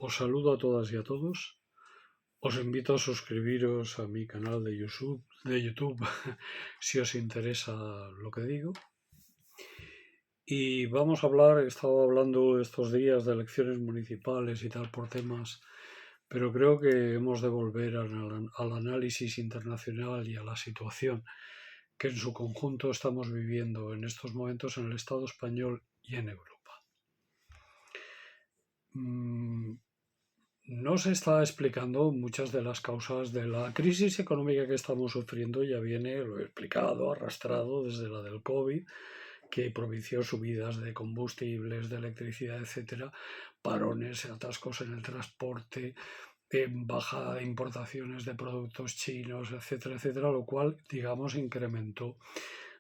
Os saludo a todas y a todos. Os invito a suscribiros a mi canal de YouTube si os interesa lo que digo. Y vamos a hablar, he estado hablando estos días de elecciones municipales y tal por temas, pero creo que hemos de volver al análisis internacional y a la situación que en su conjunto estamos viviendo en estos momentos en el Estado español y en Europa. No se está explicando muchas de las causas de la crisis económica que estamos sufriendo. Ya viene, lo he explicado, arrastrado desde la del COVID, que propició subidas de combustibles, de electricidad, etcétera, parones, atascos en el transporte, bajada de importaciones de productos chinos, etcétera, etcétera, lo cual, digamos, incrementó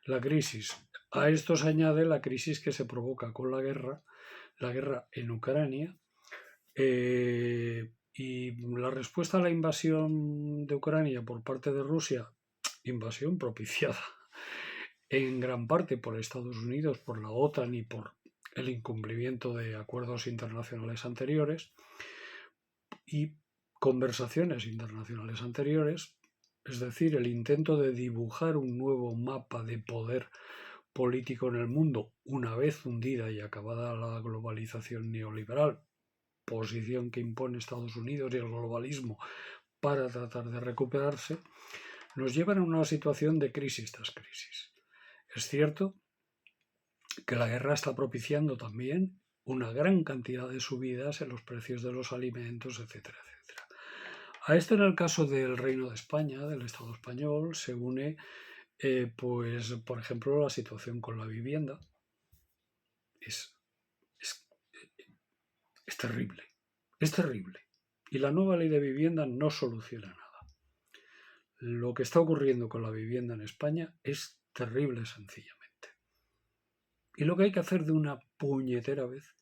la crisis. A esto se añade la crisis que se provoca con la guerra en Ucrania. Y la respuesta a la invasión de Ucrania por parte de Rusia, invasión propiciada en gran parte por Estados Unidos, por la OTAN y por el incumplimiento de acuerdos internacionales anteriores y conversaciones internacionales anteriores, es decir, el intento de dibujar un nuevo mapa de poder político en el mundo una vez hundida y acabada la globalización neoliberal, posición que impone Estados Unidos y el globalismo para tratar de recuperarse, nos llevan a una situación de crisis tras crisis. Es cierto que la guerra está propiciando también una gran cantidad de subidas en los precios de los alimentos, etcétera, etcétera. A esto, en el caso del Reino de España, del Estado español, se une, pues, por ejemplo, la situación con la vivienda. Es terrible, es terrible. Y la nueva ley de vivienda no soluciona nada. Lo que está ocurriendo con la vivienda en España es terrible, sencillamente. Y lo que hay que hacer de una puñetera vez,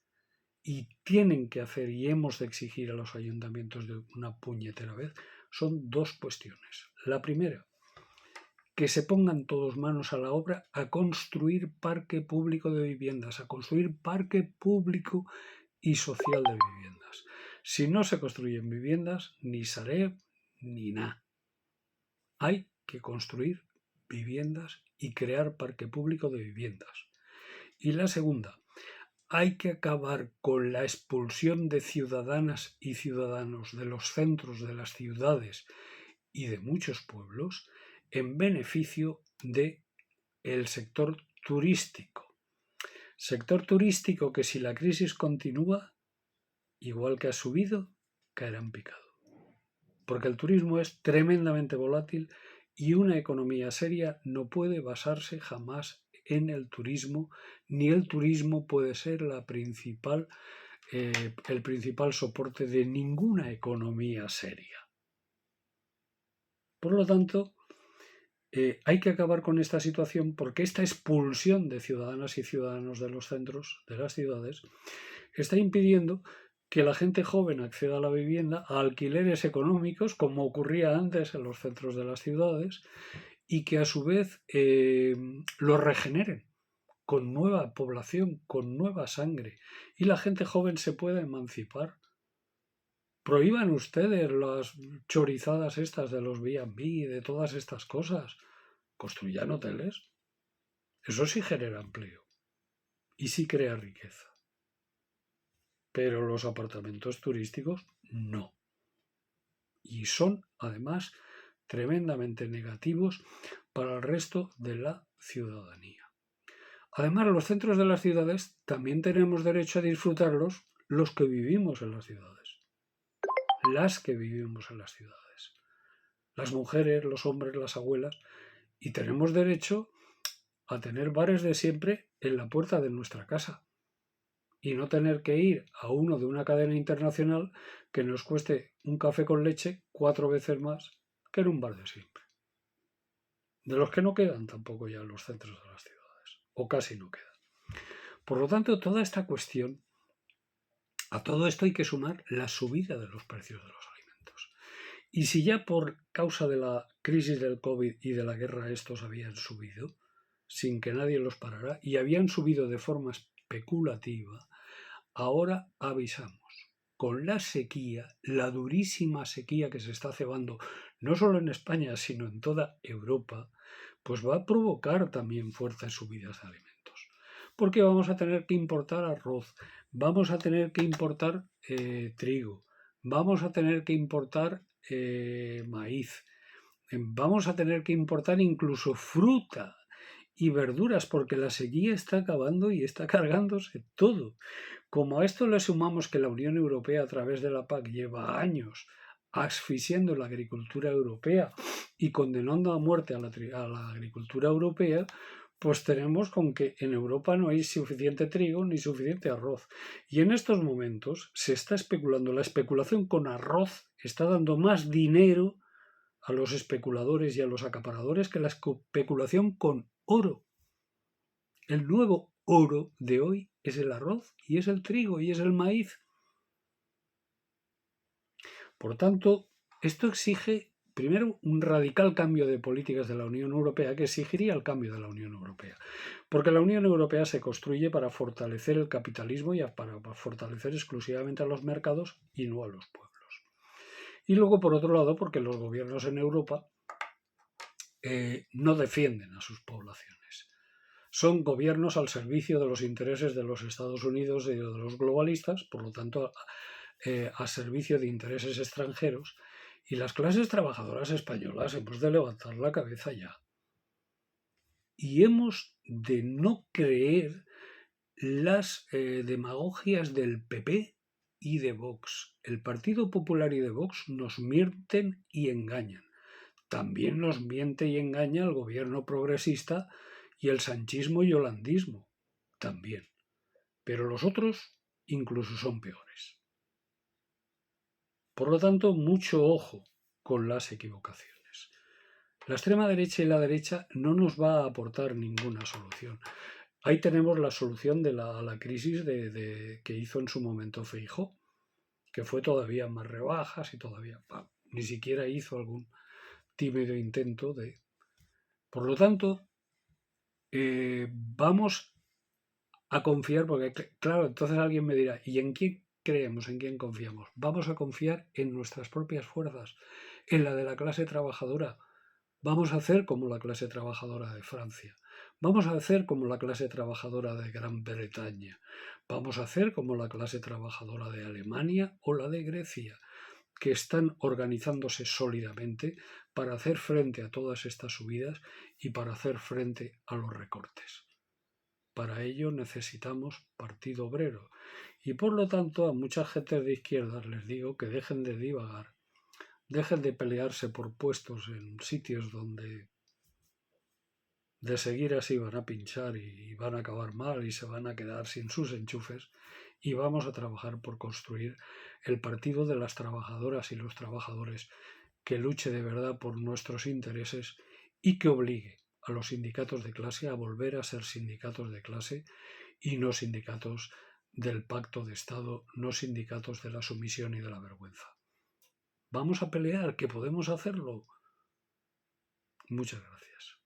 y tienen que hacer y hemos de exigir a los ayuntamientos de una puñetera vez, son dos cuestiones. La primera, que se pongan todos manos a la obra a construir parque público de viviendas, a construir parque público y social de viviendas. Si no se construyen viviendas, ni Sareb ni nada. Hay que construir viviendas y crear parque público de viviendas. Y la segunda, hay que acabar con la expulsión de ciudadanas y ciudadanos de los centros de las ciudades y de muchos pueblos en beneficio del sector turístico. Sector turístico que, si la crisis continúa, igual que ha subido, caerá en picado. Porque el turismo es tremendamente volátil y una economía seria no puede basarse jamás en el turismo, ni el turismo puede ser el principal soporte de ninguna economía seria. Por lo tanto, hay que acabar con esta situación, porque esta expulsión de ciudadanas y ciudadanos de los centros de las ciudades está impidiendo que la gente joven acceda a la vivienda a alquileres económicos, como ocurría antes en los centros de las ciudades, y que a su vez lo regeneren con nueva población, con nueva sangre, y la gente joven se pueda emancipar. Prohíban ustedes las chorizadas estas de los B&B y de todas estas cosas. Construyan hoteles. Eso sí genera empleo y sí crea riqueza. Pero los apartamentos turísticos no. Y son, además, tremendamente negativos para el resto de la ciudadanía. Además, los centros de las ciudades también tenemos derecho a disfrutarlos los que vivimos en las ciudades. Las que vivimos en las ciudades. Las mujeres, los hombres, las abuelas. Y tenemos derecho a tener bares de siempre en la puerta de nuestra casa. Y no tener que ir a uno de una cadena internacional que nos cueste un café con leche 4 veces más que en un bar de siempre. De los que no quedan tampoco ya en los centros de las ciudades, o casi no quedan. Por lo tanto, toda esta cuestión, a todo esto hay que sumar la subida de los precios de los alimentos. Y si ya por causa de la crisis del COVID y de la guerra estos habían subido, sin que nadie los parara, y habían subido de forma especulativa, ahora avisamos. con la sequía, la durísima sequía que se está cebando no solo en España, sino en toda Europa, pues va a provocar también fuertes subidas de alimentos. Porque vamos a tener que importar arroz, vamos a tener que importar trigo, vamos a tener que importar maíz, vamos a tener que importar incluso fruta y verduras, porque la sequía está acabando y está cargándose todo. Como a esto le sumamos que la Unión Europea a través de la PAC lleva años asfixiando la agricultura europea y condenando a muerte a la agricultura europea, pues tenemos con que en Europa no hay suficiente trigo ni suficiente arroz. Y en estos momentos se está especulando, la especulación con arroz está dando más dinero a los especuladores y a los acaparadores que la especulación con oro. El nuevo oro de hoy es el arroz y es el trigo y es el maíz. Por tanto, esto exige, primero, un radical cambio de políticas de la Unión Europea, que exigiría el cambio de la Unión Europea. Porque la Unión Europea se construye para fortalecer el capitalismo y para fortalecer exclusivamente a los mercados y no a los pueblos. Y luego, por otro lado, porque los gobiernos en Europa no defienden a sus poblaciones. Son gobiernos al servicio de los intereses de los Estados Unidos y de los globalistas, por lo tanto, a servicio de intereses extranjeros, y las clases trabajadoras españolas hemos de levantar la cabeza ya. Y hemos de no creer las demagogias del PP y de Vox. El Partido Popular y de Vox nos mienten y engañan. También nos miente y engaña el gobierno progresista y el sanchismo y holandismo. También. Pero los otros incluso son peores. Por lo tanto, mucho ojo con las equivocaciones. La extrema derecha y la derecha no nos va a aportar ninguna solución. Ahí tenemos la solución de la crisis que hizo en su momento Feijóo, que fue todavía más rebajas y todavía ni siquiera hizo algún tímido intento de... Por lo tanto, vamos a confiar, porque claro, entonces alguien me dirá, ¿y en quién creemos, en quién confiamos? Vamos a confiar en nuestras propias fuerzas, en la de la clase trabajadora. Vamos a hacer como la clase trabajadora de Francia. Vamos a hacer como la clase trabajadora de Gran Bretaña. Vamos a hacer como la clase trabajadora de Alemania o la de Grecia, que están organizándose sólidamente para hacer frente a todas estas subidas y para hacer frente a los recortes. Para ello necesitamos Partido Obrero. Y por lo tanto a mucha gente de izquierdas les digo que dejen de divagar, dejen de pelearse por puestos en sitios donde de seguir así van a pinchar y van a acabar mal y se van a quedar sin sus enchufes, y vamos a trabajar por construir el partido de las trabajadoras y los trabajadores que luche de verdad por nuestros intereses y que obligue a los sindicatos de clase a volver a ser sindicatos de clase y no sindicatos del pacto de Estado, no sindicatos de la sumisión y de la vergüenza. Vamos a pelear, que podemos hacerlo. Muchas gracias.